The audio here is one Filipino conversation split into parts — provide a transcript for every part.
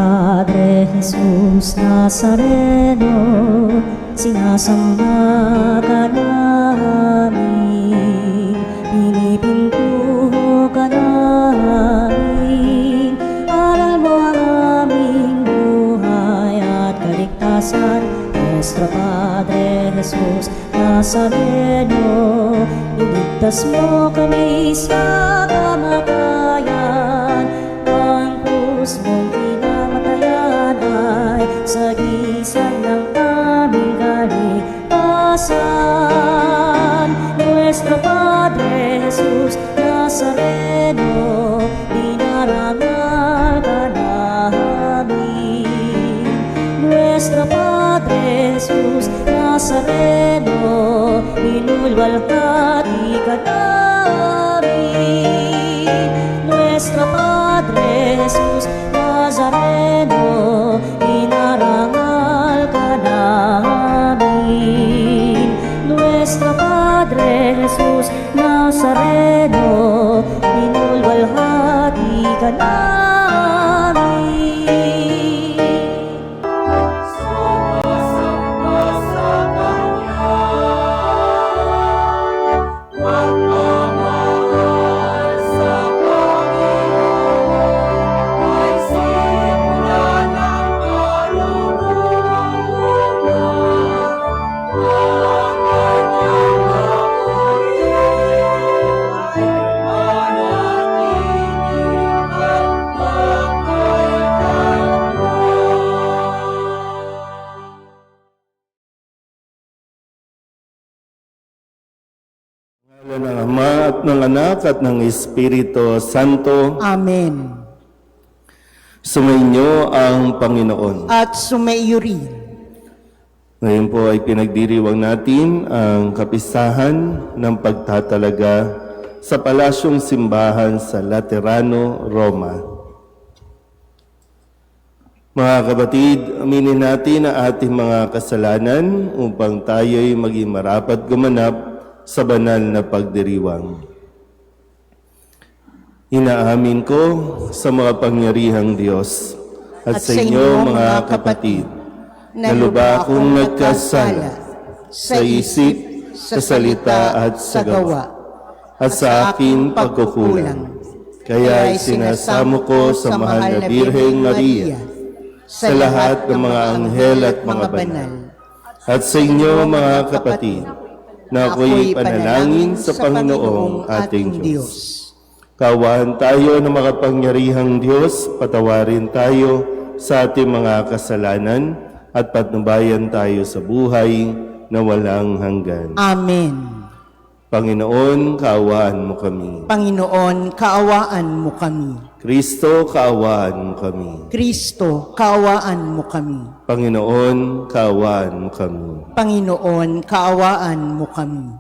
Padre Jesus Nazareno, sinasamba ka namin, pinipinto ka namin, aral mo ang aming buhay at kaligtasan. Nuestro Padre Jesus Nazareno, iligtas mo kami sa kamatayan, ang krus mong pinamatayan ay sagisag ng aming kaligtasan. Nuestro Padre Jesus Nazareno, dinarangal ka namin. Nuestro Padre Jesus Nazareno, inulwalhati ka namin. Nuestro Padre Jesus Nazareno, inarangal ka namin. Nuestro Padre Jesus Nazareno, inulwalhati ka namin. Ng Ama at ng Anak at ng Espiritu Santo. Amen. Sumainyo ang Panginoon. At sumaiyo rin. Ngayon po ay pinagdiriwang natin ang kapistahan ng pagtatalaga sa Palasyong Simbahan sa Laterano, Roma. Mga kapatid, aminin natin ang ating mga kasalanan upang tayo'y maging marapat gumanap sa banal na pagdiriwang. Inaamin ko sa mga pangyarihang Diyos at sa inyo mga kapatid, na lubha akong nagkasala sa isip, sa salita at sa gawa, at sa aking pagkukulang. Kaya sinasamo ko sa mahal na Birheng Maria, sa lahat ng mga anghel at mga banal, at sa inyo mga kapatid, na ako'y panalangin sa Panginoong ating Diyos. Kaawaan tayo ng makapangyarihang Diyos, patawarin tayo sa ating mga kasalanan at patnubayan tayo sa buhay na walang hanggan. Amen. Panginoon, kaawaan mo kami. Panginoon, kaawaan mo kami. Kristo, kaawaan mo kami. Kristo, kaawaan mo kami. Panginoon, kaawaan mo kami. Panginoon, kaawaan mo kami.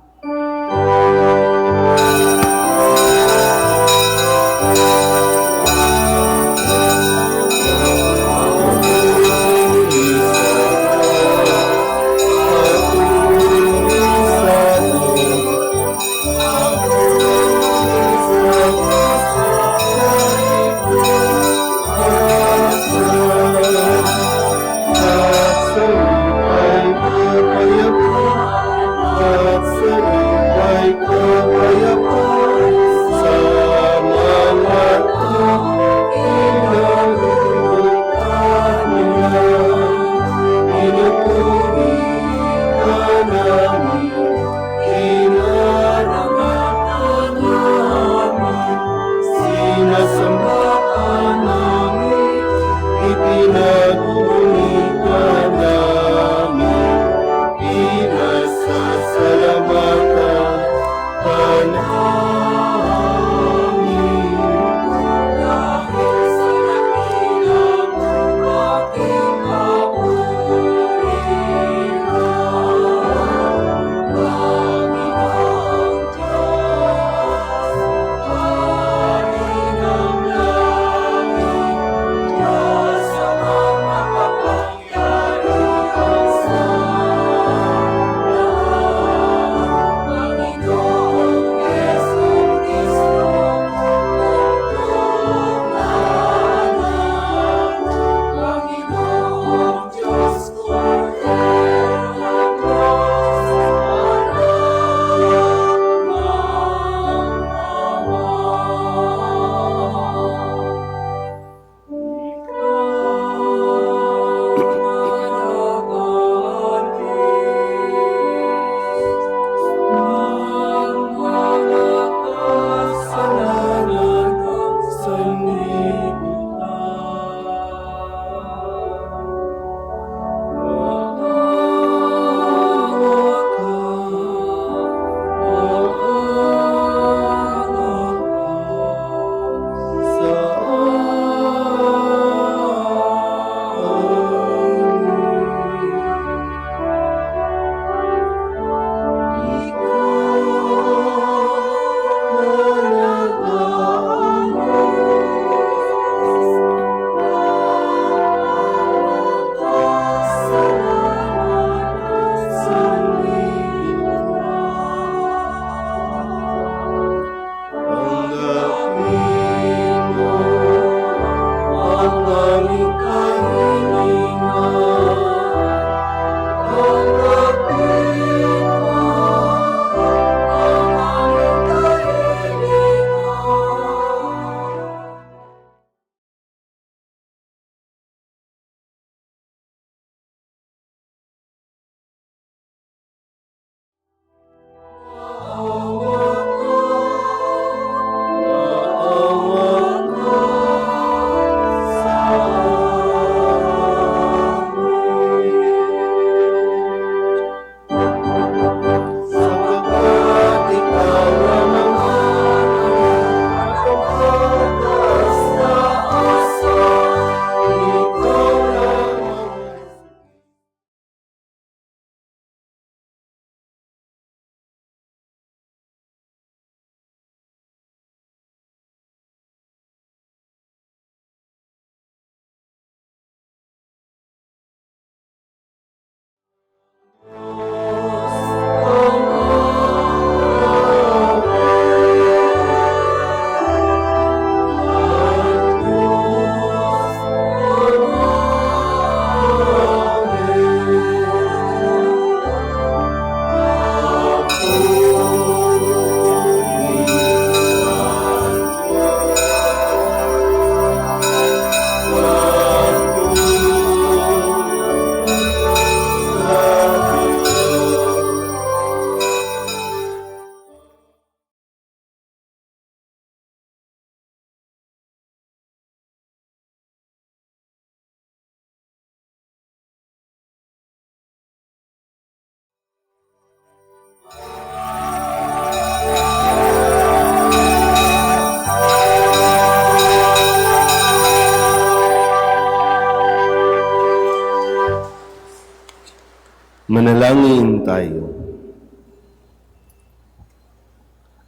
Manalangin tayo.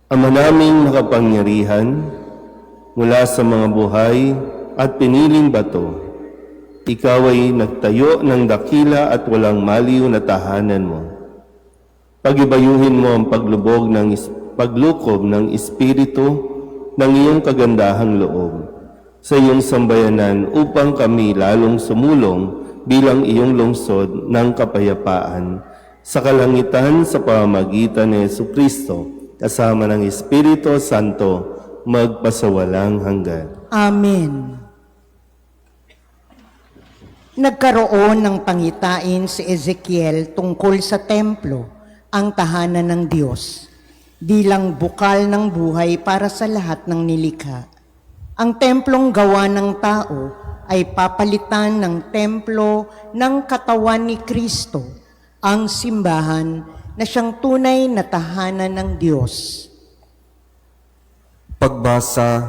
Ama naming makapangyarihan, mula sa mga buhay at piniling bato, ikaw ay nagtayo ng dakila at walang maliw na tahanan mo. Pagibayuhin mo ang paglukob ng Espiritu ng iyong kagandahang loob sa iyong sambayanan upang kami lalong sumulong bilang iyong lungsod ng kapayapaan sa kalangitan sa pamamagitan ni Jesucristo kasama ng Espiritu Santo magpasawalang hanggan. Amen. Nagkaroon ng pangitain si Ezekiel tungkol sa templo, ang tahanan ng Diyos, bilang bukal ng buhay para sa lahat ng nilikha. Ang templong gawa ng tao ay papalitan ng templo ng katawan ni Kristo, ang simbahan na siyang tunay na tahanan ng Diyos. Pagbasa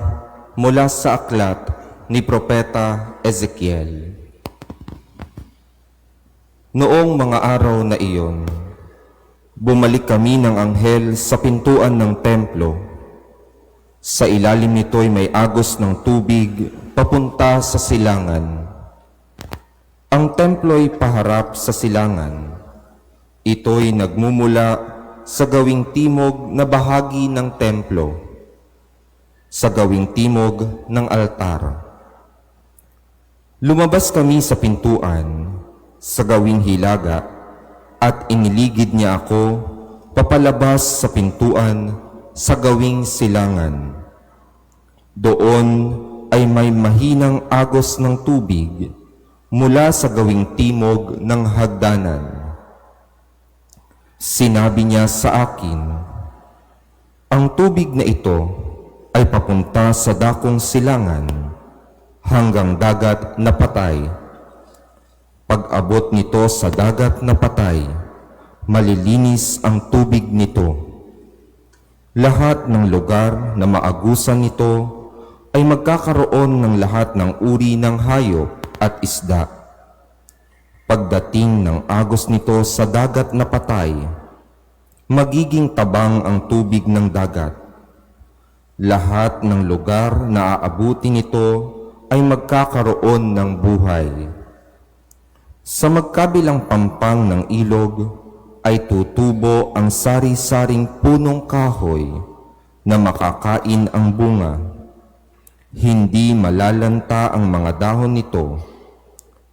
mula sa aklat ni Propeta Ezekiel. Noong mga araw na iyon, bumalik kami ng anghel sa pintuan ng templo. Sa ilalim nito'y may agos ng tubig papunta sa silangan. Ang templo'y paharap sa silangan. Ito'y nagmumula sa gawing timog na bahagi ng templo, sa gawing timog ng altar. Lumabas kami sa pintuan, sa gawing hilaga, at iniligid niya ako papalabas sa pintuan sa gawing silangan. Doon ay may mahinang agos ng tubig mula sa gawing timog ng hagdanan. Sinabi niya sa akin, ang tubig na ito ay papunta sa dakong silangan hanggang dagat na patay. Pag-abot nito sa dagat na patay, malilinis ang tubig nito. Lahat ng lugar na maagusan nito ay magkakaroon ng lahat ng uri ng hayop at isda. Pagdating ng agos nito sa dagat na patay, magiging tabang ang tubig ng dagat. Lahat ng lugar na aabutin nito ay magkakaroon ng buhay. Sa magkabilang pampang ng ilog ay tutubo ang sari-saring punong kahoy na makakain ang bunga. Hindi malalanta ang mga dahon nito,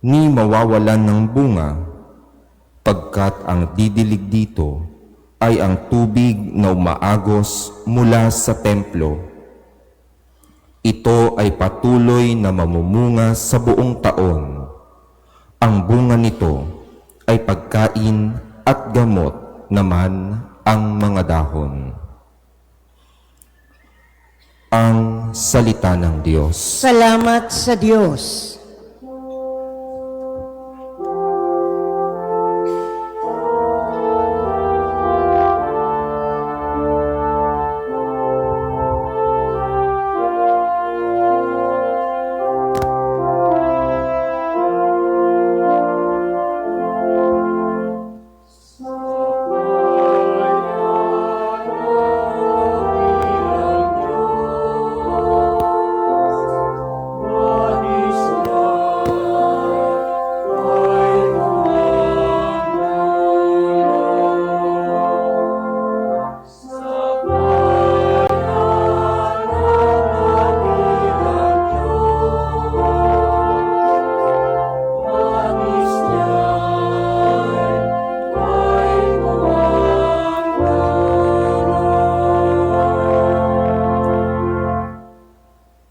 ni mawawalan ng bunga, pagkat ang didilig dito ay ang tubig na umaagos mula sa templo. Ito ay patuloy na mamumunga sa buong taon. Ang bunga nito ay pagkain at gamot naman ang mga dahon. Ang salita ng Diyos. Salamat sa Diyos.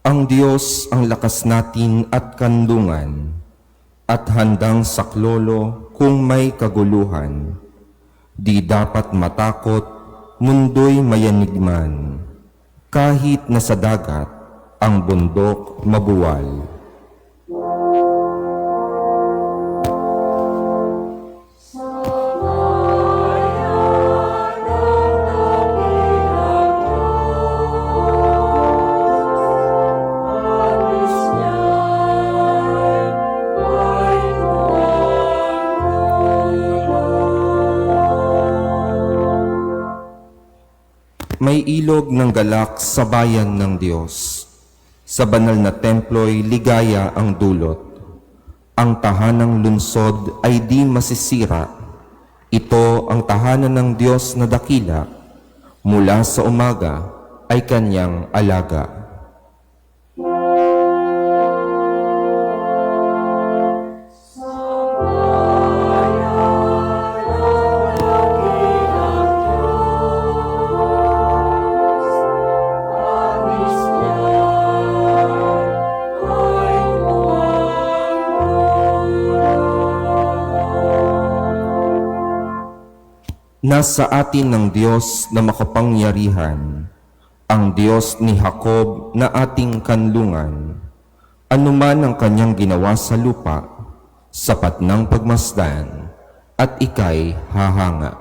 Ang Diyos ang lakas natin at kandungan, at handang saklolo kung may kaguluhan. Di dapat matakot, mundo'y mayanigman, kahit na sa dagat ang bundok mabuwal. May ilog ng galak sa bayan ng Diyos. Sa banal na templo'y ligaya ang dulot. Ang tahanang lungsod ay di masisira. Ito ang tahanan ng Diyos na dakila. Mula sa umaga ay kanyang alaga. Nasa atin ng Diyos na makapangyarihan, ang Diyos ni Jacob na ating kanlungan. Anuman ang kanyang ginawa sa lupa, sapat ng pagmasdan, at ika'y hahanga.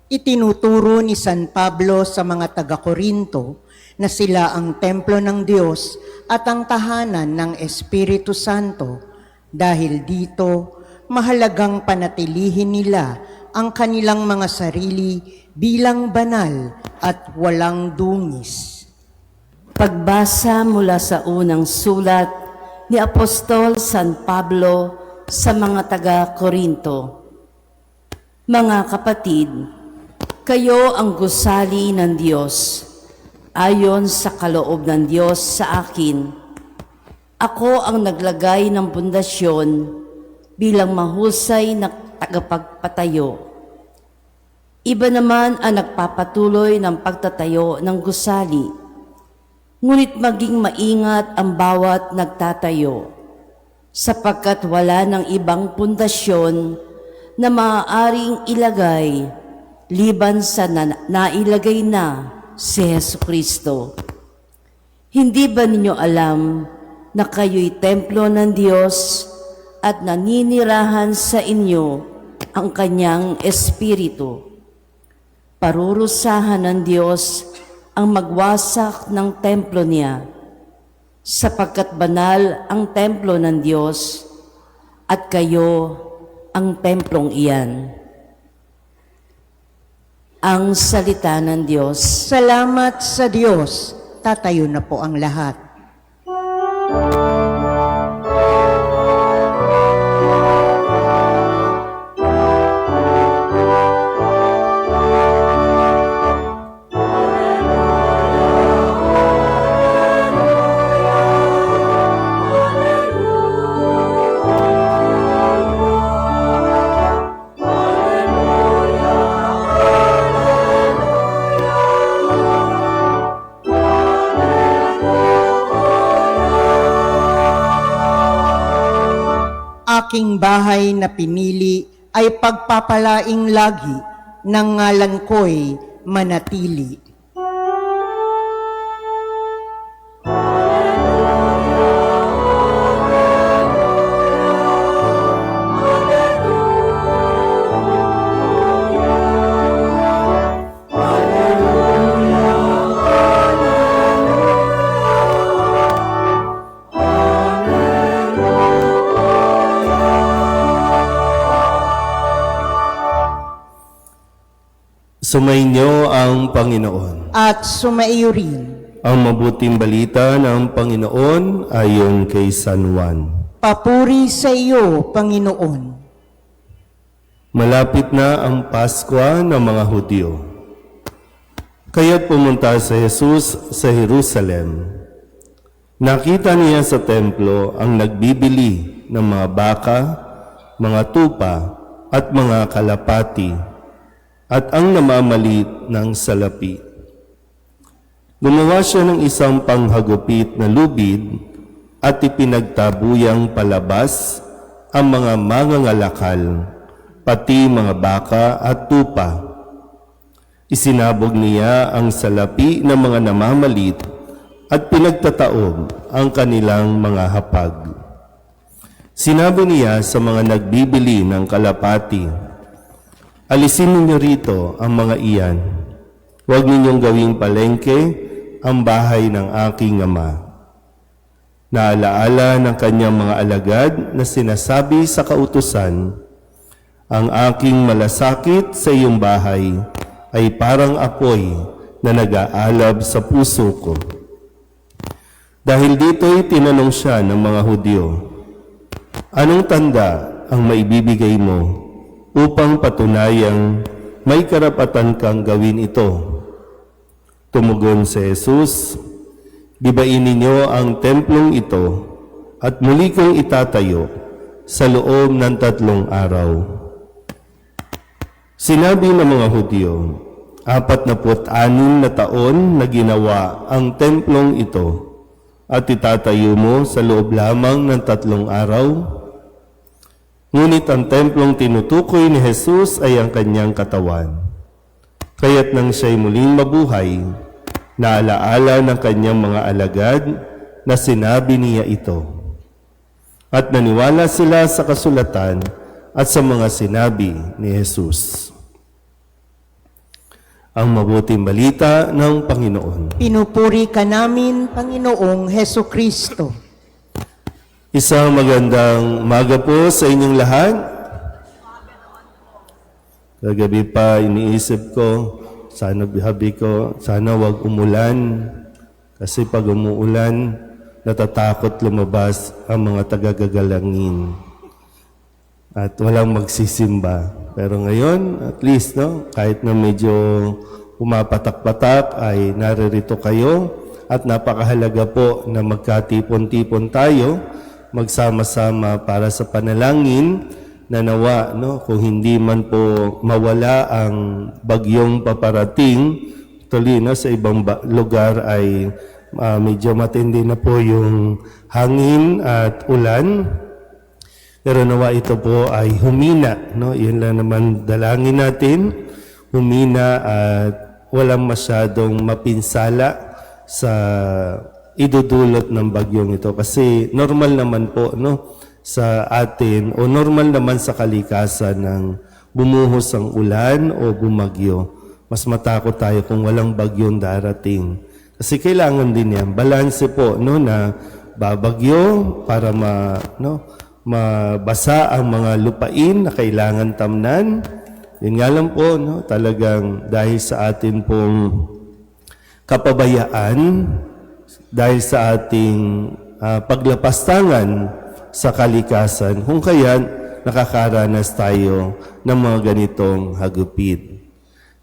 Itinuturo ni San Pablo sa mga taga-Korinto na sila ang templo ng Diyos at ang tahanan ng Espiritu Santo. Dahil dito, mahalagang panatilihin nila ang kanilang mga sarili bilang banal at walang dungis. Pagbasa mula sa unang sulat ni Apostol San Pablo sa mga taga-Korinto. Mga kapatid, kayo ang gusali ng Diyos, ayon sa kaloob ng Diyos sa akin. Ako ang naglagay ng pundasyon bilang mahusay na tagapagpatayo. Iba naman ang nagpapatuloy ng pagtatayo ng gusali. Ngunit maging maingat ang bawat nagtatayo, sapagkat wala ng ibang pundasyon na maaaring ilagay liban sa nailagay na si Jesucristo. Hindi ba ninyo alam na kayo'y templo ng Diyos at naninirahan sa inyo ang kanyang Espiritu? Parurusahan ng Diyos ang magwasak ng templo niya, sapagkat banal ang templo ng Diyos at kayo ang templong iyan. Ang salita ng Diyos. Salamat sa Diyos. Tatayo na po ang lahat. Aking bahay na pinili ay pagpapalaing lagi, ng ngalan ko'y manatili. Sumainyo ang Panginoon. At sumaiyo rin. Ang mabuting balita ng Panginoon ayon kay San Juan. Papuri sa iyo, Panginoon. Malapit na ang Pasko ng mga Hudyo. Kaya't pumunta si Jesus sa Jerusalem. Nakita niya sa templo ang nagbibili ng mga baka, mga tupa at mga kalapati, at ang namamalit ng salapi. Gumawa siya ng isang panghagupit na lubid at ipinagtabuyang palabas ang mga mangangalakal, pati mga baka at tupa. Isinabog niya ang salapi ng mga namamalit at pinagtataob ang kanilang mga hapag. Sinabi niya sa mga nagbibili ng kalapati, "Alisin ninyo rito ang mga iyan. Huwag ninyong gawing palengke ang bahay ng aking ama." Naalaala ng kanyang mga alagad na sinasabi sa kautusan, "Ang aking malasakit sa iyong bahay ay parang apoy na nag-aalab sa puso ko." Dahil dito'y tinanong siya ng mga Hudyo, "Anong tanda ang maibibigay mo upang patunayang may karapatan kang gawin ito?" Tumugon si Jesus, "Gibain ninyo ang templong ito at muli kong itatayo sa loob ng 3 araw." Sinabi ng mga Hudyo, 46 na taon na ginawa ang templong ito at itatayo mo sa loob lamang ng 3 araw? Ngunit ang templong tinutukoy ni Jesus ay ang kanyang katawan. Kaya't nang siya'y muling mabuhay, naalaala ng kanyang mga alagad na sinabi niya ito. At naniwala sila sa kasulatan at sa mga sinabi ni Jesus. Ang mabuting balita ng Panginoon. Pinupuri ka namin, Panginoong Heso Kristo. Isang magandang umaga po sa inyong lahat. Kagabi pa iniisip ko, sana wag umulan. Kasi pag umuulan, natatakot lumabas ang mga tagagagalangin. At walang magsisimba. Pero ngayon, at least, kahit na medyo pumapatak-patak, ay naririto kayo. At napakahalaga po na magkatipon-tipon tayo, magsama-sama para sa panalangin na nawa, kung hindi man po mawala ang bagyong paparating, tuloy sa ibang lugar ay medyo matindi na po yung hangin at ulan. Pero nawa ito po ay humina. Yun lang naman dalangin natin. Humina at walang masyadong mapinsala sa idudulot ng bagyong ito. Kasi normal naman po sa atin o normal naman sa kalikasan ng bumuhos ang ulan o bumagyo. Mas matakot tayo kung walang bagyong darating. Kasi kailangan din yan. Balanse po na babagyo para mabasa ang mga lupain na kailangan tamnan. Yun nga lang po, talagang dahil sa atin pong kapabayaan, dahil sa ating paglapastangan sa kalikasan, kung kaya nakakaranas tayo ng mga ganitong hagupit.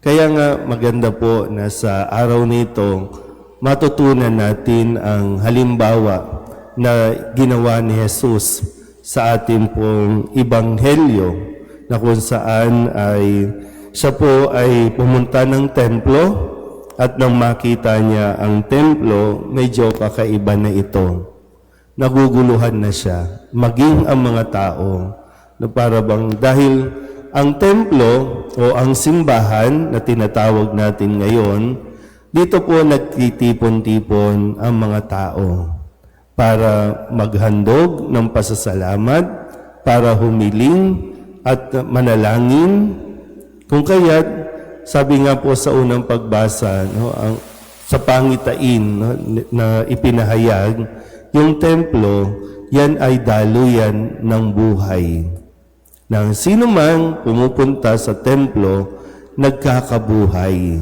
Kaya nga maganda po na sa araw nito, matutunan natin ang halimbawa na ginawa ni Jesus sa ating pong ibanghelyo na kung saan ay siya po ay pumunta ng templo at nang makita niya ang templo, medyo kakaiba na ito. Naguguluhan na siya, maging ang mga tao na para bang dahil ang templo o ang simbahan na tinatawag natin ngayon, dito po nagtitipon-tipon ang mga tao para maghandog ng pasasalamat, para humiling at manalangin. Kung kaya't, sabi nga po sa unang pagbasa, sa pangitain na ipinahayag, yung templo, yan ay daluyan ng buhay. Nang sino man pumupunta sa templo, nagkakabuhay.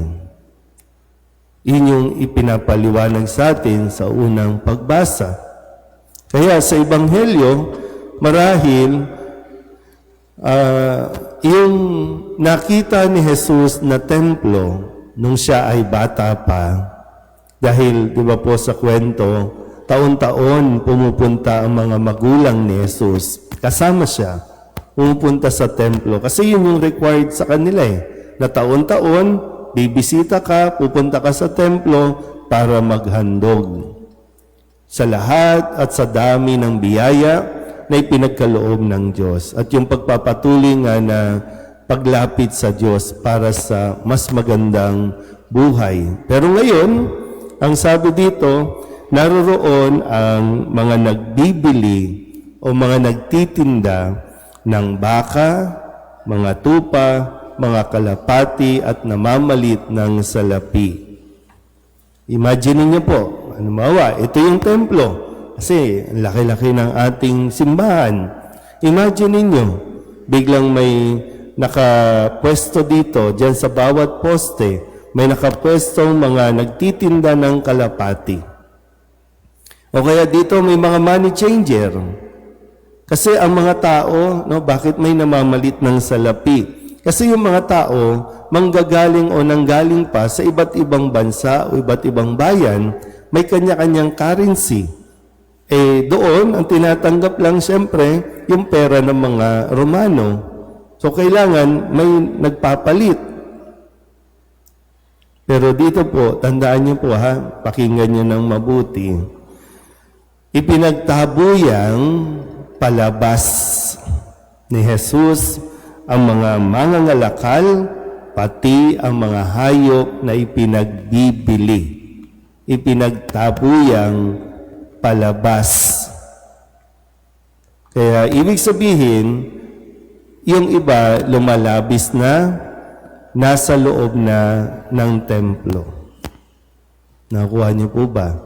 Yun yung ipinapaliwanag sa atin sa unang pagbasa. Kaya sa Ebanghelyo, marahil yung nakita ni Jesus na templo nung siya ay bata pa, dahil di ba po sa kwento, taon-taon pumupunta ang mga magulang ni Jesus. Kasama siya, pumupunta sa templo. Kasi yun yung required sa kanila na taon-taon, bibisita ka, pupunta ka sa templo para maghandog sa lahat at sa dami ng biyaya na ipinagkaloob ng Diyos. At yung pagpapatuloy nga na paglapit sa Diyos para sa mas magandang buhay. Pero ngayon, ang sabi dito, naroroon ang mga nagbibili o mga nagtitinda ng baka, mga tupa, mga kalapati at namamalit ng salapi. Imagine niyo po, ito yung templo. Kasi ang laki-laki ng ating simbahan. Imagine niyo, biglang may nakapwesto dito, dyan sa bawat poste, may nakapwestong mga nagtitinda ng kalapati. O kaya dito may mga money changer. Kasi ang mga tao, bakit may namamalit ng salapi? Kasi yung mga tao, manggagaling o nanggaling pa sa iba't ibang bansa o iba't ibang bayan, may kanya-kanyang currency. Doon, ang tinatanggap lang siyempre, yung pera ng mga Romano. So, kailangan may nagpapalit. Pero dito po, tandaan niyo po pakinggan niyo ng mabuti. Ipinagtabuyang palabas ni Jesus ang mga mangangalakal, pati ang mga hayop na ipinagbibili. Ipinagtabuyang palabas. Kaya ibig sabihin, yung iba lumalabis na nasa loob na ng templo. Nakuha niyo po ba?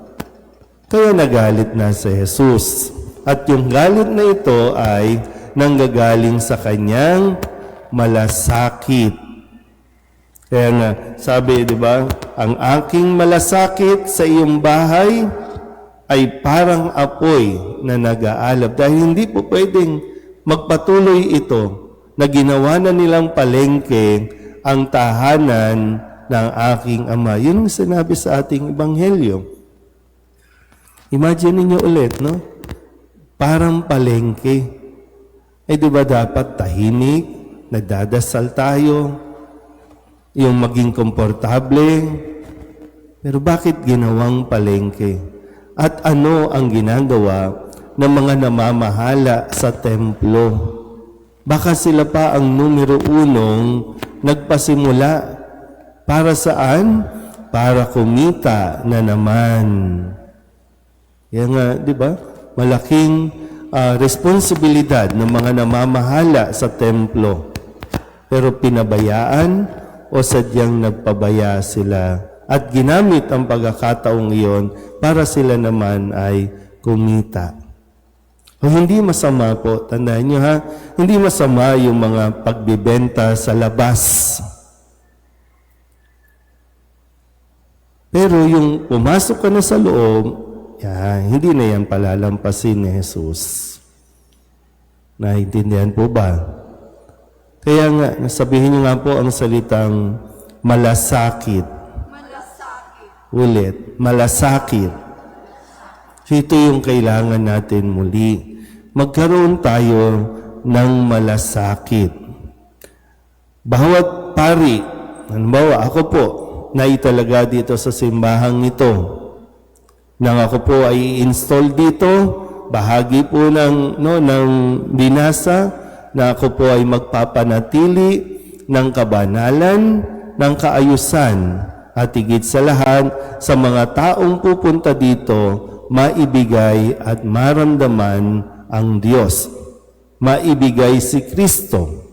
Kaya nagalit na si Jesus. At yung galit na ito ay nanggagaling sa kanyang malasakit. Kaya nga, sabi, di ba, ang aking malasakit sa iyong bahay ay parang apoy na nag-aalab. Dahil hindi po pwedeng magpatuloy ito na ginawa na nilang palengke ang tahanan ng aking Ama. Yun ang sinabi sa ating Ebanghelyo. Imagine niyo ulit, no? Parang palengke. Di ba dapat tahimik, nagdadasal tayo, yung maging komportable? Pero bakit ginawang palengke? At ano ang ginagawa ng mga namamahala sa templo? Baka sila pa ang numero 1 nagpasimula. Para saan? Para kumita na naman. Yan nga, di ba? Malaking responsibilidad ng mga namamahala sa templo. Pero pinabayaan o sadyang nagpabaya sila at ginamit ang pagkakataong iyon para sila naman ay kumita. O hindi masama po, tandaan nyo hindi masama yung mga pagbibenta sa labas. Pero yung pumasok ka na sa loob, hindi na yan palalampasin ni Jesus. Naintindihan po ba? Kaya nga, nasabihin nyo nga po ang salitang malasakit. Ulit, malasakit. So ito yung kailangan natin muli. Magkaroon tayo ng malasakit. Bawat pari, halimbawa ako po, naitalaga dito sa simbahang ito. Nang ako po ay install dito, bahagi po ng binasa na ako po ay magpapanatili ng kabanalan, ng kaayusan, at higit sa lahat, sa mga taong pupunta dito, maibigay at maramdaman ang Diyos. Maibigay si Kristo.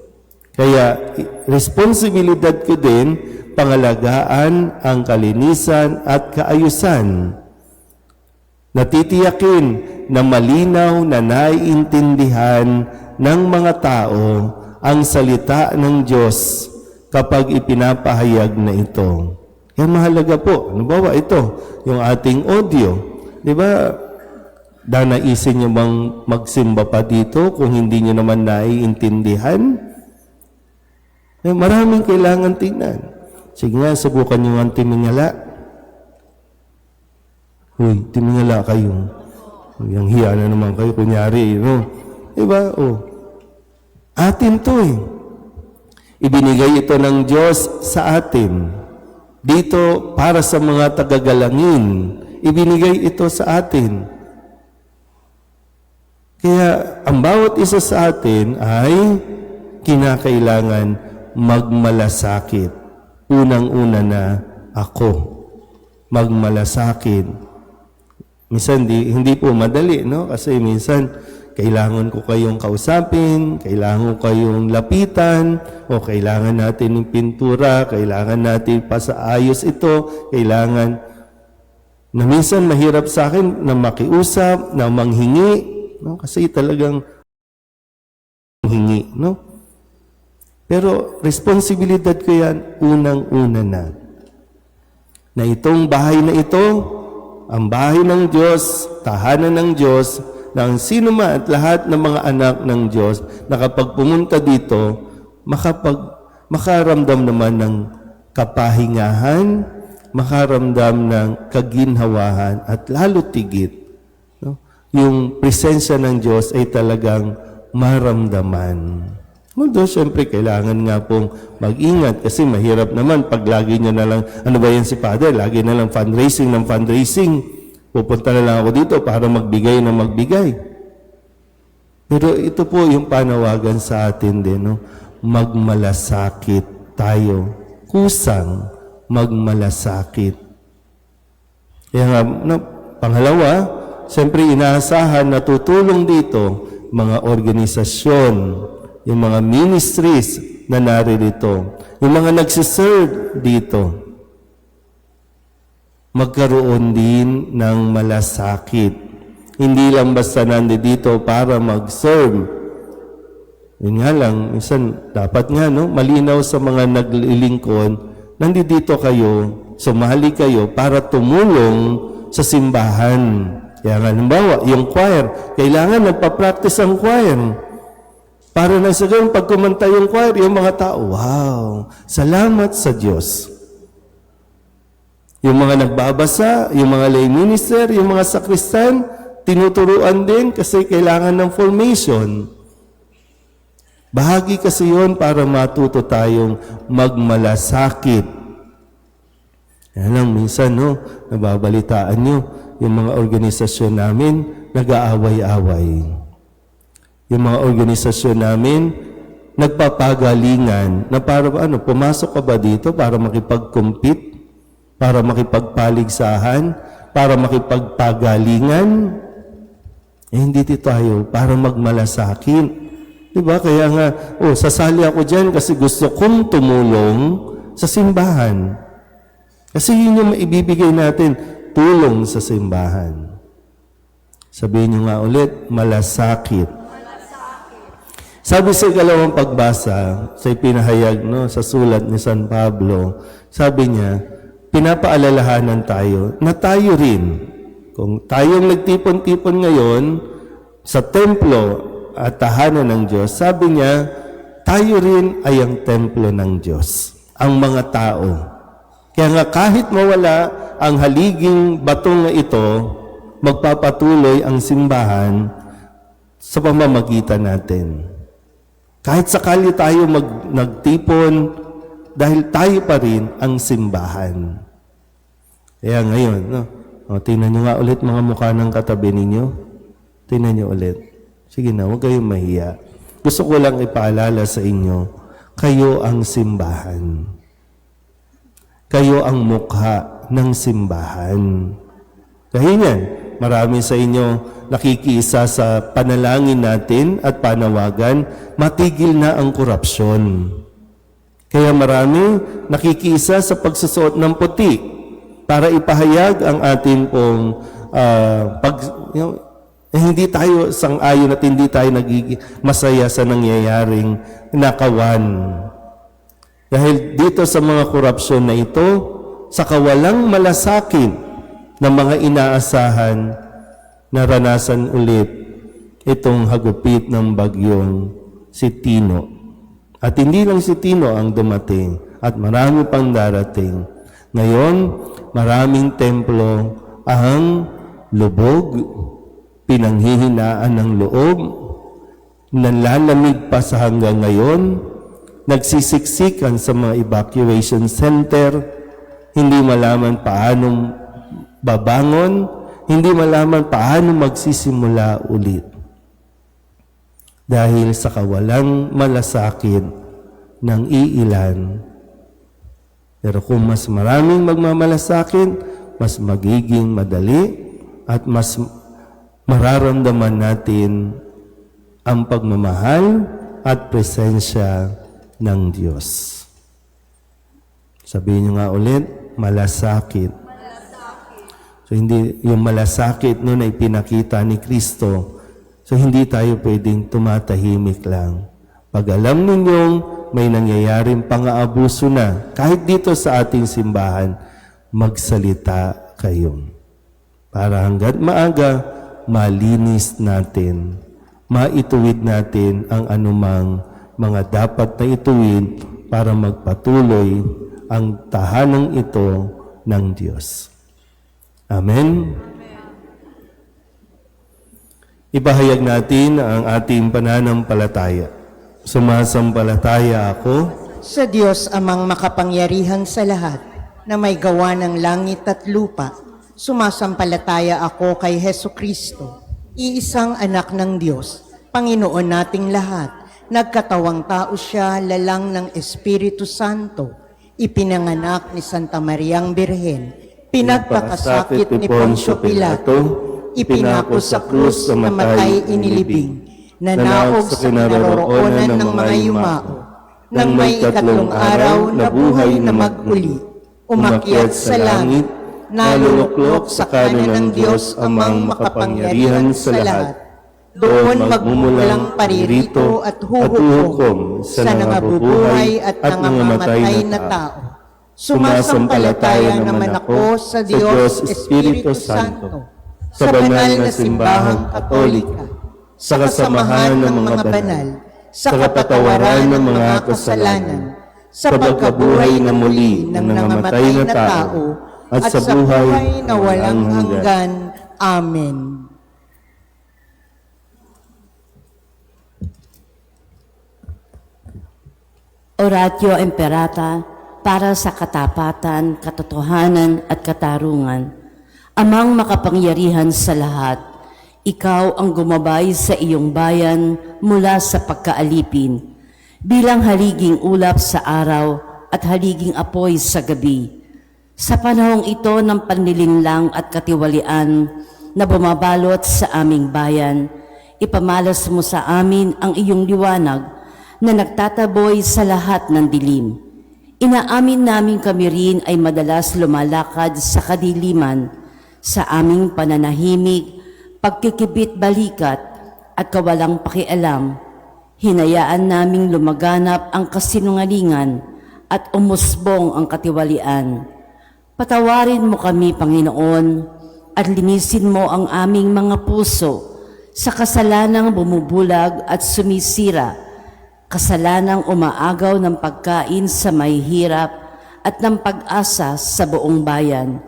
Kaya, responsibilidad ko din, pangalagaan ang kalinisan at kaayusan. Natitiyakin na malinaw na naiintindihan ng mga tao ang salita ng Diyos kapag ipinapahayag na ito. Yan mahalaga po. Halimbawa ito, yung ating audio. Di ba, danaisin nyo bang magsimba pa dito kung hindi nyo naman naiintindihan? Maraming kailangan tingnan. Sige nga, subukan nyo ang timingala. Uy, timingala kayo. Yung hiya na naman kayo, kunyari, Diba? Atin to Ibinigay ito ng Diyos sa atin. dito para sa mga tagagalangin. Ibinigay ito sa atin. Kaya ang bawat isa sa atin ay kinakailangan magmalasakit. Unang-una na ako. Magmalasakit. Minsan hindi po madali, no? Kasi minsan kailangan ko kayong kausapin, kailangan ko kayong lapitan, o kailangan natin ng pintura, kailangan natin pasaayos ito, kailangan na minsan mahirap sa akin na makiusap, na manghingi, no? Kasi talagang manghingi, no? Pero responsibilidad ko yan unang-una na itong bahay na ito, ang bahay ng Diyos, tahanan ng Diyos, na ang sino man at lahat ng mga anak ng Diyos na kapag pumunta dito, makaramdam naman ng kapahingahan, makaramdam ng kaginhawahan at lalo tigit. No? Yung presensya ng Diyos ay talagang maramdaman. Although, siyempre, kailangan nga pong mag-ingat kasi mahirap naman pag lagi niya na lang, ano ba yan si Father? Lagi na lang fundraising ng fundraising. Pupunta na lang ako dito para magbigay ng magbigay. Pero ito po yung panawagan sa atin din, no? Magmalasakit tayo. Kusang magmalasakit. Kaya nga, no, pangalawa, siyempre inaasahan na tutulong dito mga organisasyon, yung mga ministries na naririto, yung mga nagsiserve dito, magkaroon din ng malasakit. Hindi lang basta nandito para mag-serve. Yun nga lang, minsan dapat nga, no, malinaw sa mga naglilingkod, nandito kayo, sumali kayo para tumulong sa simbahan. Kaya nga, halimbawa, yung choir, kailangan nagpa-practice ang choir. Para na sa ganun, pag kumanta yung choir, yung mga tao, wow, salamat sa Diyos. Yung mga nagbabasa, yung mga lay minister, yung mga sakristan, tinuturuan din kasi kailangan ng formation. Bahagi kasi yon para matuto tayong magmalasakit. Yan lang, minsan, no, nababalitaan nyo, yung mga organisasyon namin, nag-aaway-away. Yung mga organisasyon namin, nagpapagalingan na para pumasok ka ba dito para makipag-compete, para makipagpaligsahan, para makipagpagalingan? Hindi tayo para magmalasakit. Diba? Kaya nga, sasali ako dyan kasi gusto kong tumulong sa simbahan. Kasi yun yung maibibigay natin, tulong sa simbahan. Sabihin nyo nga ulit, malasakit. Sabi sa ikalawang pagbasa, sa ipinahayag, no, sa sulat ni San Pablo, sabi niya, pinapaalalahanan tayo na tayo rin, kung tayong nagtipon-tipon ngayon sa templo at tahanan ng Diyos, sabi niya, tayo rin ay ang templo ng Diyos, ang mga tao. Kaya nga kahit mawala ang haliging batong na ito, magpapatuloy ang simbahan sa pamamagitan natin. Kahit sakali tayo nagtipon, dahil tayo pa rin ang simbahan. Kaya ngayon, no? Tingnan nyo nga ulit mga mukha ng katabi ninyo. Tingnan nyo ulit. Sige na, huwag kayong mahiya. Gusto ko lang ipaalala sa inyo, kayo ang simbahan. Kayo ang mukha ng simbahan. Kaya yan, marami sa inyo nakikiisa sa panalangin natin at panawagan, matigil na ang korupsyon. Kaya marami nakikiisa sa pagsusuot ng puti para ipahayag ang ating pong hindi tayo sang-ayon at hindi tayo nagiging masaya sa nangyayaring nakawan. Dahil dito sa mga korupsyon na ito, sa kawalang malasakit ng mga inaasahan, naranasan ulit itong hagupit ng bagyong si Tino. At hindi lang si Tino ang dumating at marami pang darating. Ngayon, maraming templo ang lubog, pinanghihinaan ng loob, nanlalamig pa sa hanggang ngayon, nagsisiksikan sa mga evacuation center, hindi malaman paano babangon, hindi malaman paano magsisimula ulit. Dahil sa kawalang malasakit ng iilan. Pero kung mas maraming magmamalasakit, mas magiging madali at mas mararamdaman natin ang pagmamahal at presensya ng Diyos. Sabihin niyo nga ulit, malasakit. So hindi yung malasakit noon ay pinakita ni Kristo. So hindi tayo pwedeng tumatahimik lang. Pag alam ninyong may nangyayaring pang-aabuso na, kahit dito sa ating simbahan, magsalita kayo. Para hanggat maaga, malinis natin, maituwid natin ang anumang mga dapat na ituwid para magpatuloy ang tahanang ito ng Diyos. Amen? Ibahayag natin ang ating pananampalataya. Sumasampalataya ako Sa Diyos amang makapangyarihan sa lahat, na may gawa ng langit at lupa, sumasampalataya ako kay Hesu Kristo, iisang anak ng Diyos, Panginoon nating lahat. Nagkatawang tao siya, lalang ng Espiritu Santo, ipinanganak ni Santa Mariang Birhen, pinagpakasakit ni Poncio Pilato, ipinako sa krus, namatay, inilibing, nanaog sa kinaroroonan ng mga yumao, nang may ikatlong araw na buhay na mag-uli, umakyat sa langit, naluluklok sa kanan ng Diyos amang makapangyarihan sa lahat. Doon magmumulang paririto at huhukom sa nangabubuhay at nangangamatay na tao. Sumasampalataya naman ako sa Diyos Espiritu Santo, sa banal na simbahang Katolika, sa kasamahan ng mga banal, sa kapatawaran ng mga kasalanan, sa pagkabuhay na muli ng nangamatay na tao, at sa buhay na walang hanggan. Amen. Oratio Imperata para sa katapatan, katotohanan at katarungan. Amang makapangyarihan sa lahat, ikaw ang gumabay sa iyong bayan mula sa pagkaalipin, bilang haliging ulap sa araw at haliging apoy sa gabi. Sa panahong ito ng panlilinlang at katiwalian na bumabalot sa aming bayan, ipamalas mo sa amin ang iyong liwanag na nagtataboy sa lahat ng dilim. Inaamin namin kami rin ay madalas lumalakad sa kadiliman, sa aming pananahimik, pagkikibit balikat at kawalang pakialam. Hinayaan naming lumaganap ang kasinungalingan at umusbong ang katiwalian. Patawarin mo kami, Panginoon, at linisin mo ang aming mga puso sa kasalanang bumubulag at sumisira, kasalanang umaagaw ng pagkain sa may hirap at ng pag-asa sa buong bayan.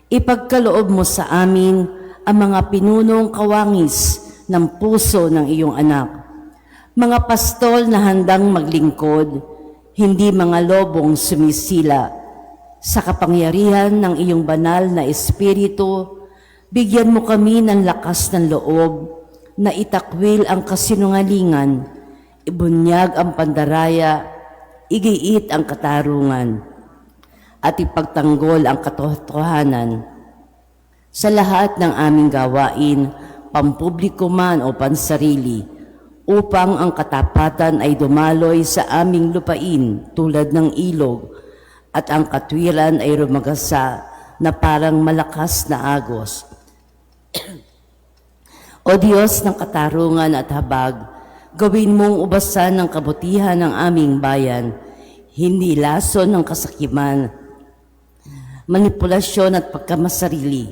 Ipagkaloob mo sa amin ang mga pinunong kawangis ng puso ng iyong anak. Mga pastol na handang maglingkod, hindi mga lobong sumisila. Sa kapangyarihan ng iyong banal na Espiritu, bigyan mo kami ng lakas ng loob na itakwil ang kasinungalingan, ibunyag ang pandaraya, igiit ang katarungan, at ipagtanggol ang katotohanan. Sa lahat ng aming gawain, pampubliko man o pansarili, upang ang katapatan ay dumaloy sa aming lupain tulad ng ilog, at ang katwiran ay rumagasa na parang malakas na agos. O Diyos ng katarungan at habag, gawin mong ubasan ng kabutihan ng aming bayan, hindi lason ng kasakiman, manipulasyon at pagkamasarili,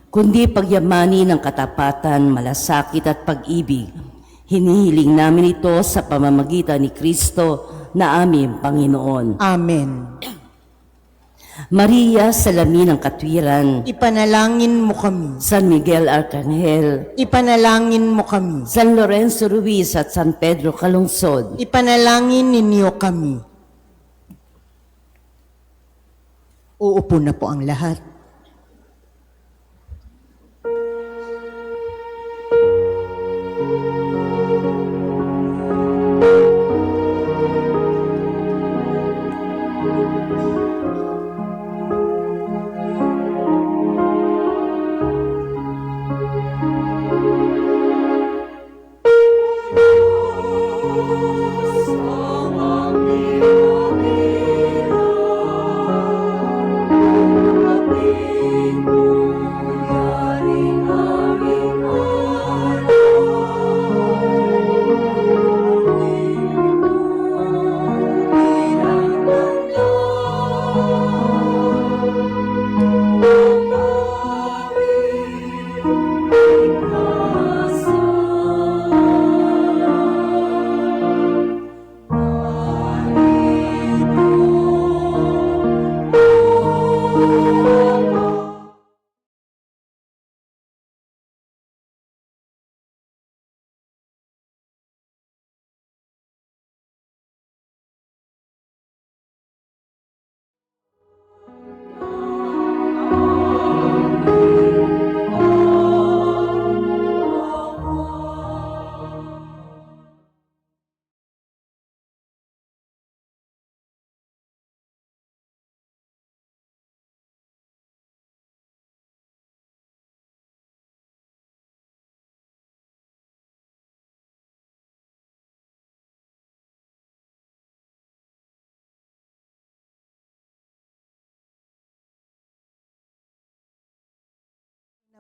kundi pagyamani ng katapatan, malasakit at pag-ibig. Hinihiling namin ito sa pamamagitan ni Kristo na aming Panginoon. Amen. Maria, salamin ng katwiran, Ipanalangin mo kami. San Miguel Arcangel, Ipanalangin mo kami. San Lorenzo Ruiz at San Pedro Calungsod, Ipanalangin ninyo kami. Uupo na po ang lahat.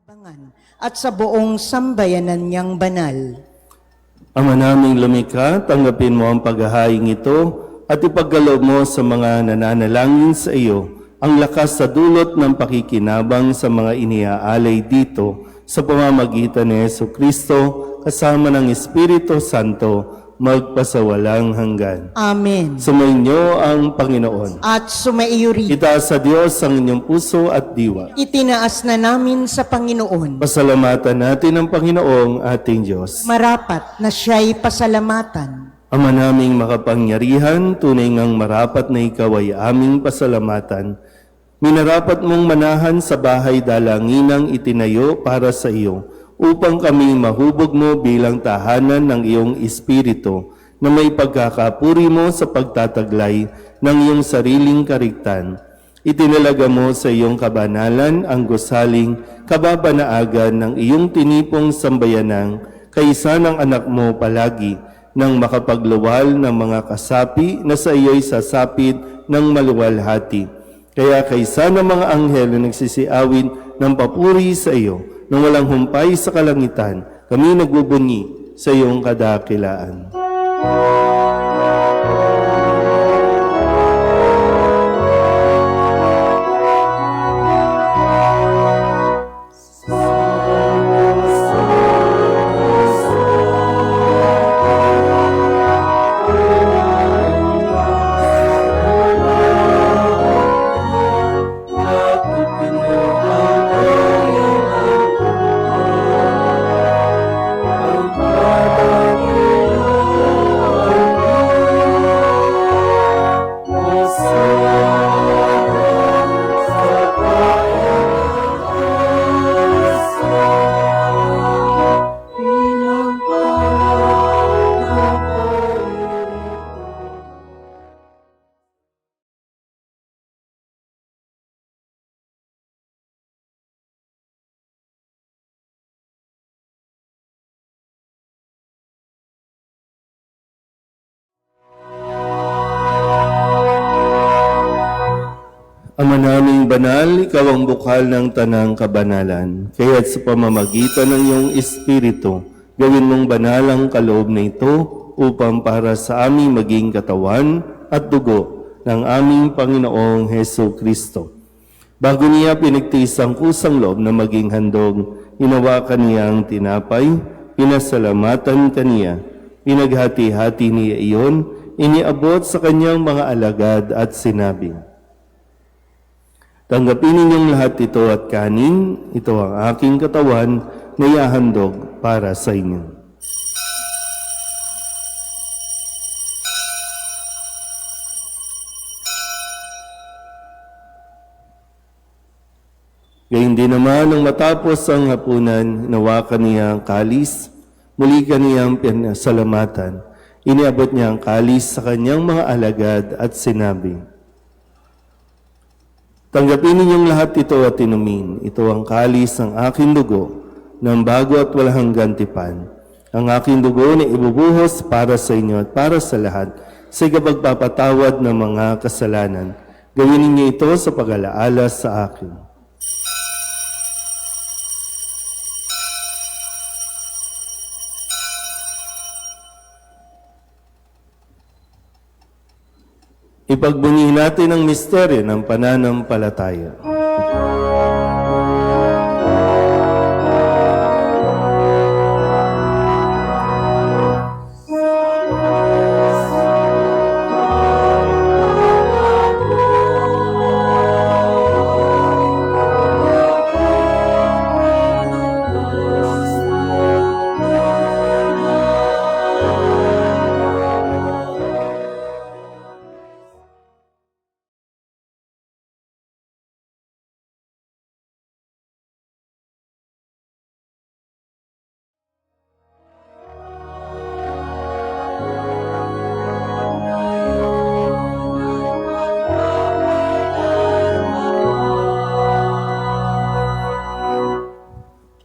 Nabangan at sa buong sambayanan niyang banal. Ama naming lumikha, tanggapin mo ang paghahaing ito at ipagkaloob mo sa mga nananalangin sa iyo ang lakas sa dulot ng pakikinabang sa mga iniaalay dito sa pamamagitan ni Jesucristo kasama ng Espiritu Santo magpasawalang hanggan. Amen. Sumainyo ang Panginoon. At sumaiyo rin. Itaas sa Diyos ang inyong puso at diwa. Itinaas na namin sa Panginoon. Pasalamatan natin ang Panginoong ating Diyos. Marapat na siya'y pasalamatan. Ama naming makapangyarihan, tunay ngang marapat na ikaw ay aming pasalamatan. Minarapat mong manahan sa bahay dalanginang itinayo para sa iyo, upang kami mahubog mo bilang tahanan ng iyong Espiritu, na may pagkakapuri mo sa pagtataglay ng iyong sariling kariktan. Itinalaga mo sa iyong kabanalan ang gusaling kababanaagan ng iyong tinipong sambayanang kaisa ng anak mo palagi, nang makapagluwal ng mga kasapi na sa iyo'y sasapit ng maluwalhati. Kaya kaysa ng mga anghel na nagsisiawin ng papuri sa iyo, nang walang humpay sa kalangitan, kami nagbubunyi sa iyong kadakilaan. Ama naming banal, ikaw ang bukal ng tanang kabanalan. Kaya't sa pamamagitan ng iyong Espiritu, gawin mong banal ang kaloob na ito upang para sa aming maging katawan at dugo ng aming Panginoong Heso Kristo. Bago niya pinagtiis ang kusang loob na maging handog, hinawakan niya ang tinapay, pinasalamatan kaniya, pinaghati-hati niya iyon, iniabot sa kanyang mga alagad at sinabi, "Tanggapin ninyong lahat ito at kanin, ito ang aking katawan na ihahandog para sa inyo." Gayun din naman nang matapos ang hapunan, hinawakan niya ang kalis, muli kaniyang pinasalamatan. Iniabot niya ang kalis sa kanyang mga alagad at sinabi, "Tanggapin ninyong lahat ito at inumin. Ito ang kalis ng aking dugo, ng bago at walang gantipan. Ang aking dugo na ibubuhos para sa inyo at para sa lahat, sa ikapagpapatawad ng mga kasalanan. Gawin ninyo ito sa pag-alaala sa akin." Ipagbunyi natin ang misteryo ng pananampalataya.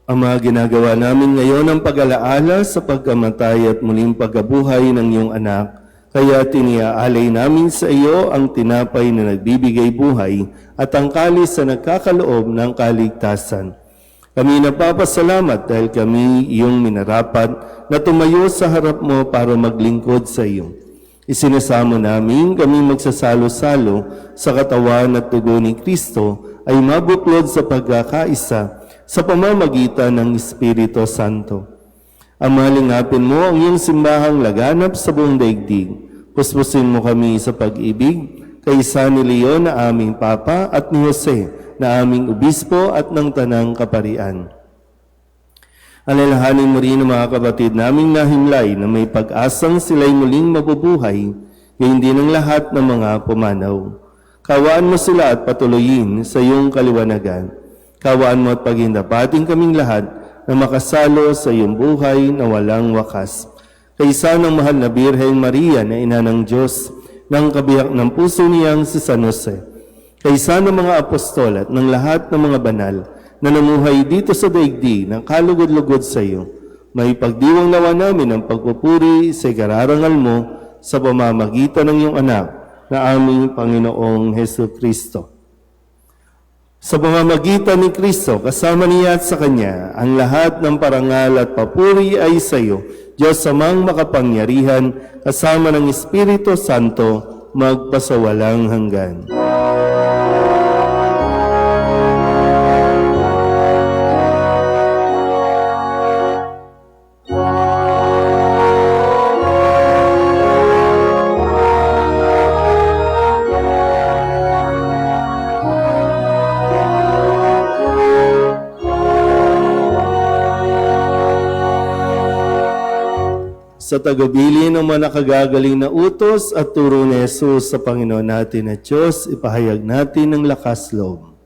Ama, ginagawa namin ngayon ang pag-alaala sa pagkamatay at muling pagkabuhay ng iyong anak, kaya tiniaalay namin sa iyo ang tinapay na nagbibigay buhay at ang kalis na nagkakaloob ng kaligtasan. Kami napapasalamat dahil kami iyong minarapat na tumayo sa harap mo para maglingkod sa iyo. Isinasamo namin kami magsasalo-salo sa katawan at dugo ni Kristo ay mabuklod sa pagkakaisa sa pamamagitan ng Espiritu Santo. Ama, lingapin mo ang iyong simbahang laganap sa buong daigdig. Puspusin mo kami sa pag-ibig, kaysa ni Leon na aming Papa at ni Jose na aming Obispo at ng Tanang Kaparian. Alalahanin mo rin ang mga kapatid naming nahimlay na may pag-asang sila'y muling mabubuhay, gayon din ang lahat ng mga pumanaw. Kawaan mo sila at patuloyin sa iyong kaliwanagan. Kawaan mo at paghindapating kaming lahat na makasalo sa iyong buhay na walang wakas. Kaysa ng mahal na Birheng Maria na ina ng Diyos, ng kabiyak ng puso niyang si San Jose. Kaysa ng mga apostol at ng lahat ng mga banal na namuhay dito sa daigdig ng kalugod-lugod sa iyo, may pagdiwang nawa namin ang pagpupuri sa ikararangal mo sa pamamagitan ng iyong anak na aming Panginoong Hesus Kristo. Sa pamamagitan ni Kristo, kasama niya at sa Kanya, ang lahat ng parangal at papuri ay sa iyo, Diyos Amang makapangyarihan, kasama ng Espiritu Santo, magpasawalang hanggan. Sa tagubilin ng mga nakagagaling na utos at turo ni Jesus sa Panginoon natin at Diyos, ipahayag natin ng lakas loob.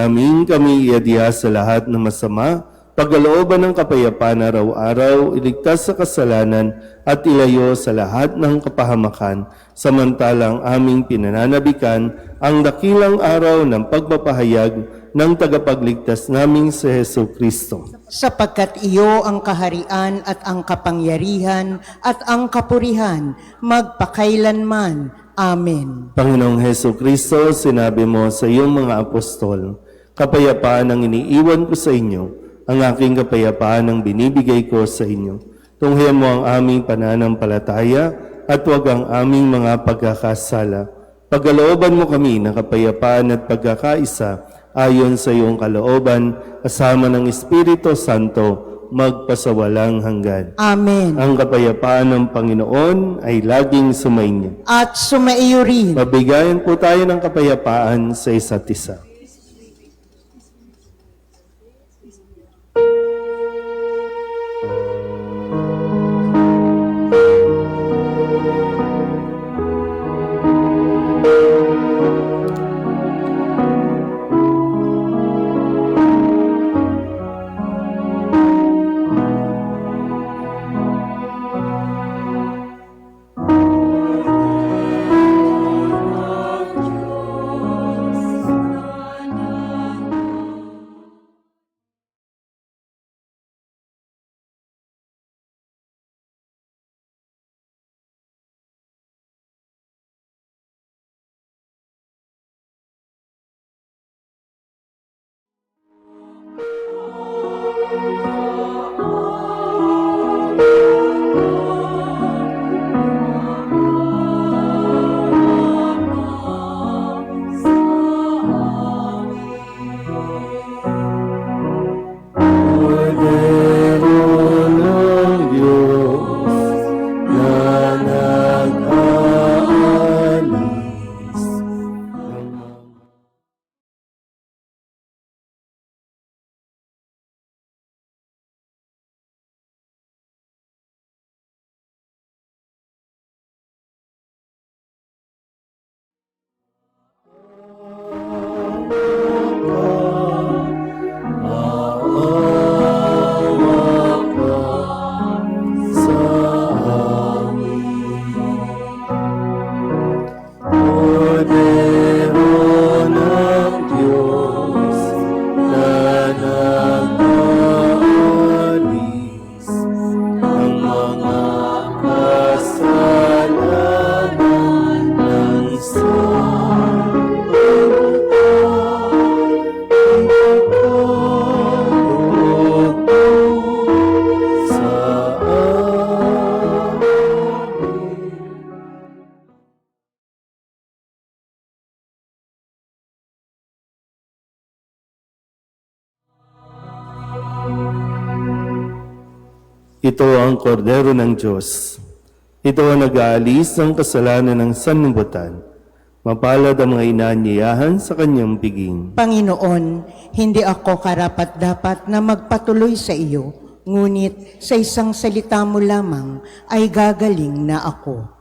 namin kami iadya sa lahat ng masama, pagkalooban ng kapayapaan araw-araw, iligtas sa kasalanan at ilayo sa lahat ng kapahamakan, samantalang aming pinananabikan ang dakilang araw ng pagpapahayag ng tagapagligtas naming si Hesu Kristo. Sapagkat iyo ang kaharian at ang kapangyarihan at ang kapurihan magpakailanman. Amen. Panginoong Hesu Kristo, sinabi mo sa iyong mga apostol, kapayapaan ang iniiwan ko sa inyo, ang aking kapayapaan ang binibigay ko sa inyo. Tunghayan mo ang aming pananampalataya at huwag ang aming mga pagkakasala. Pagkalooban mo kami ng kapayapaan at pagkakaisa ayon sa iyong kalooban, kasama ng Espiritu Santo, magpasawalang hanggan. Amen. Ang kapayapaan ng Panginoon ay laging sumainyo. At sumaiyo rin. Mabigayan po tayo ng kapayapaan sa isa't isa. Ito ang kordero ng Diyos. Ito ang nag-aalis ng kasalanan ng sanlibutan. Mapalad ang mga inaanyayahan sa kanyang piging. Panginoon, hindi ako karapat-dapat na magpatuloy sa iyo, ngunit sa isang salita mo lamang ay gagaling na ako.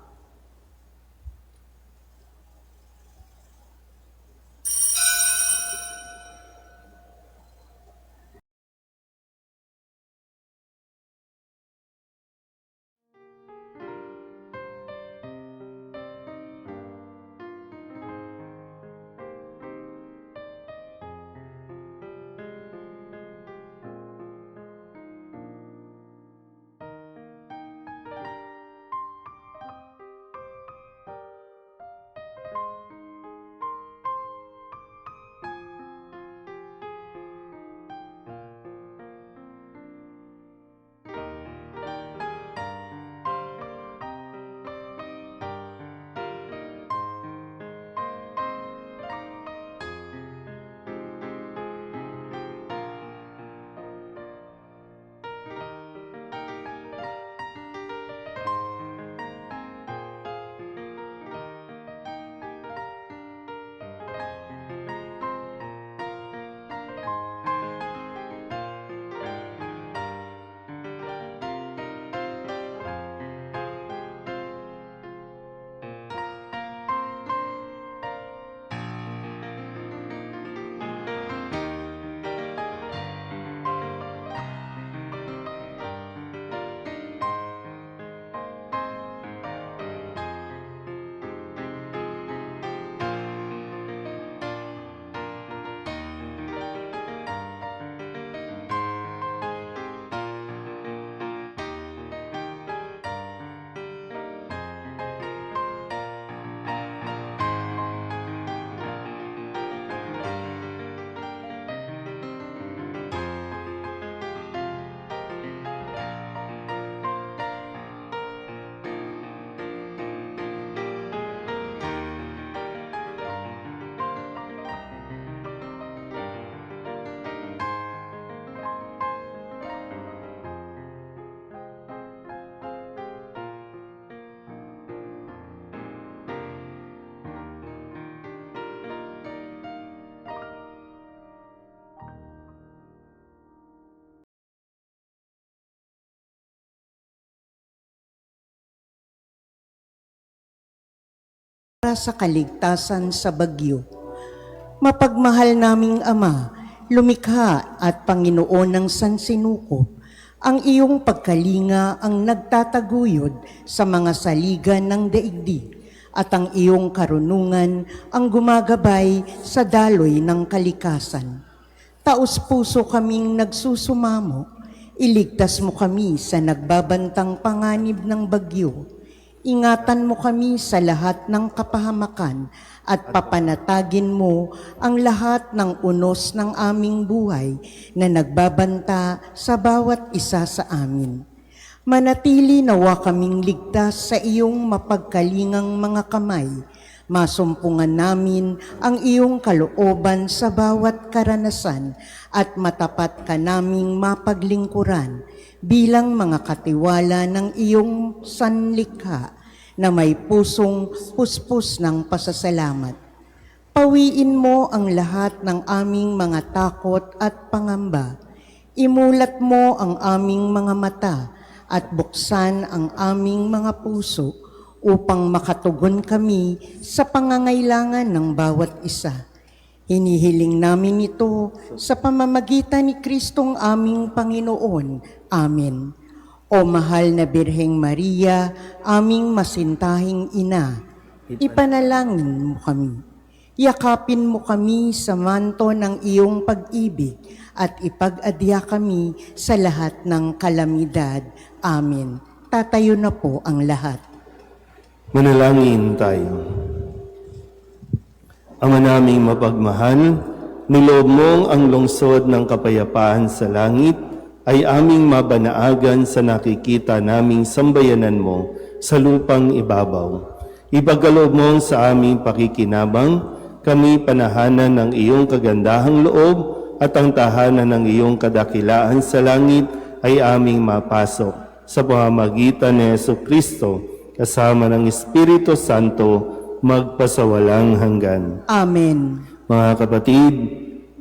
para sa kaligtasan sa bagyo. Mapagmahal naming Ama, lumikha at Panginoon ng sansinukob, ang iyong pagkalinga ang nagtataguyod sa mga saligan ng daigdig at ang iyong karunungan ang gumagabay sa daloy ng kalikasan. Taos-puso kaming nagsusumamo, iligtas mo kami sa nagbabantang panganib ng bagyo. Ingatan mo kami sa lahat ng kapahamakan at papanatagin mo ang lahat ng unos ng aming buhay na nagbabanta sa bawat isa sa amin. Manatili nawa kaming ligtas sa iyong mapagkalingang mga kamay. Masumpungan namin ang iyong kalooban sa bawat karanasan at matapat ka naming mapaglingkuran bilang mga katiwala ng iyong sanlikha na may pusong puspos ng pasasalamat. Pawiin mo ang lahat ng aming mga takot at pangamba. Imulat mo ang aming mga mata at buksan ang aming mga puso upang makatugon kami sa pangangailangan ng bawat isa. Hinihiling namin ito sa pamamagitan ni Kristong aming Panginoon. Amen. O mahal na Birheng Maria, aming masintahing ina, ipanalangin mo kami. Yakapin mo kami sa manto ng iyong pag-ibig at ipag-adya kami sa lahat ng kalamidad. Amen. Tatayo na po ang lahat. Manalangin tayo. Ama naming mapagmahal, niloob mong ang lungsod ng kapayapaan sa langit ay aming mabanaagan sa nakikita naming sambayanan mo sa lupang ibabaw. Ipagkaloob mong sa aming pakikinabang, kami panahanan ng iyong kagandahang loob at ang tahanan ng iyong kadakilaan sa langit ay aming mapasok sa pamamagitan ni Jesucristo kasama ng Espiritu Santo magpasawalang hanggan. Amen. Mga kapatid,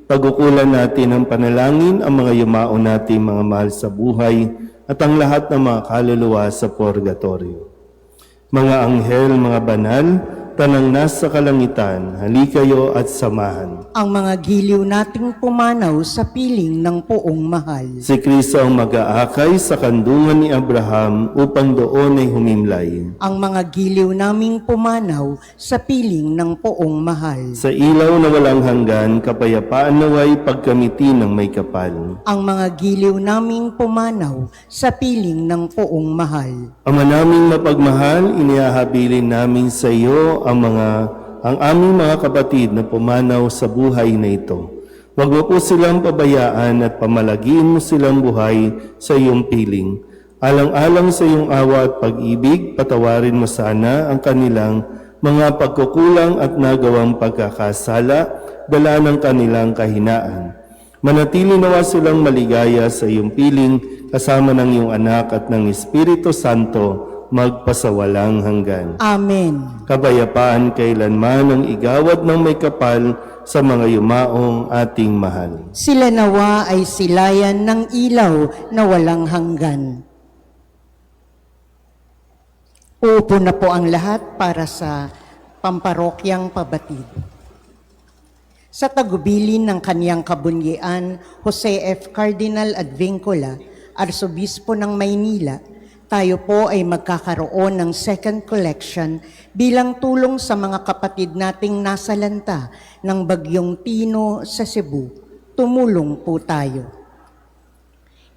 pag-ukulan natin ng panalangin ang mga yumao nating mga mahal sa buhay at ang lahat ng mga kaluluwa sa purgatorio. Mga anghel, mga banal, tanang nasa kalangitan, halikayo at samahan. Ang mga giliw nating pumanaw sa piling ng poong mahal. Si Kristo ang mag-aakay sa kandungan ni Abraham upang doon ay humimlay. Ang mga giliw naming pumanaw sa piling ng poong mahal. Sa ilaw na walang hanggan, kapayapaan naway pagkamiti ng may kapal. Ang mga giliw naming pumanaw sa piling ng poong mahal. Ama naming mapagmahal, inihahabilin namin sa iyo ang aming mga kapatid na pumanaw sa buhay na ito. Huwag mo po silang pabayaan at pamalagiin mo silang buhay sa iyong piling. Alang-alang sa iyong awa at pag-ibig, patawarin mo sana ang kanilang mga pagkukulang at nagawang pagkakasala, dala ng kanilang kahinaan. Manatili nawa silang maligaya sa iyong piling kasama ng iyong anak at ng Espiritu Santo magpasawalang hanggan. Amen. Kapayapaan kailanman ang igawad ng may kapal sa mga yumaong ating mahal. Sila nawa ay silayan ng ilaw na walang hanggan. Uupo na po ang lahat para sa pamparokyang pabatid. Sa tagubilin ng kaniyang kabunyian, Jose F. Cardinal Advincula, Arsobispo ng Maynila, tayo po ay magkakaroon ng second collection bilang tulong sa mga kapatid nating nasalanta ng Bagyong Tino sa Cebu. Tumulong po tayo.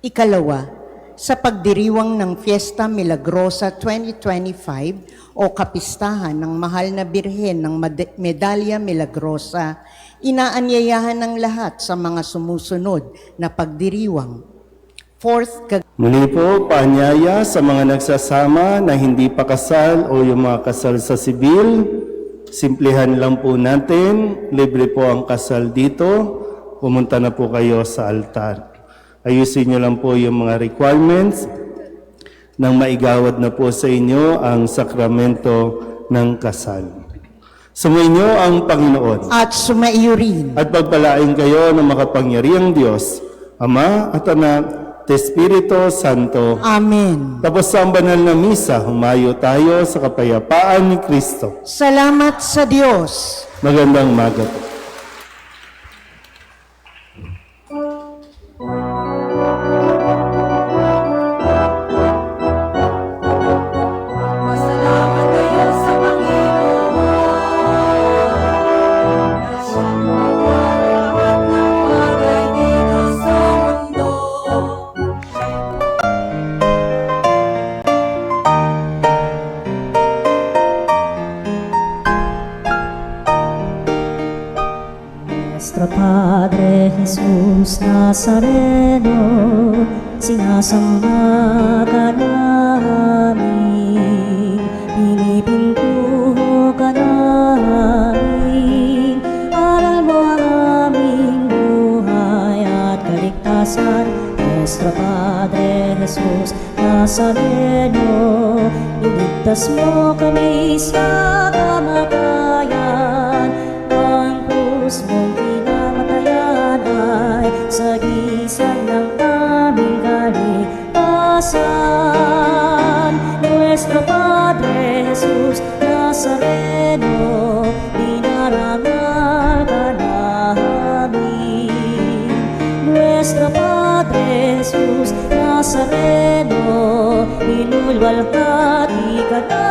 Ikalawa, sa pagdiriwang ng Fiesta Milagrosa 2025 o kapistahan ng Mahal na Birhen ng Medalya Milagrosa, inaanyayahan ng lahat sa mga sumusunod na pagdiriwang. Fourth, Muli po, paanyaya sa mga nagsasama na hindi pa kasal o yung mga kasal sa sibil, simplihan lang po natin, libre po ang kasal dito, pumunta na po kayo sa altar. Ayusin nyo lang po yung mga requirements nang maigawad na po sa inyo ang sakramento ng kasal. Sumainyo ang Panginoon at sumaiyo rin at pagpalain kayo ng makapangyarihang Diyos, Ama at Anak, Espiritu Santo. Amen. Tapos sa banal na misa, humayo tayo sa kapayapaan ni Kristo. Salamat sa Diyos. Magandang umaga po. Pasalamat kayo sa Panginoon na siyang gumawa ng lahat ng bagay dito sa mundo. Nuestro Padre Jesus Nazareno, sinasamba ka namin, pinipintuho ka namin, aral mo ang aming buhay at kaligtasan. Nuestro Padre Jesus Nazareno, iligtas mo kami sa kamatayan, ang krus mong pinamatayan ay sagisag ng aming kaligtasan. Nuestro Padre Jesus Nazareno, dinarangal ka namin. Nuestro Padre Jesus Nazareno, inulwalhati ka namin.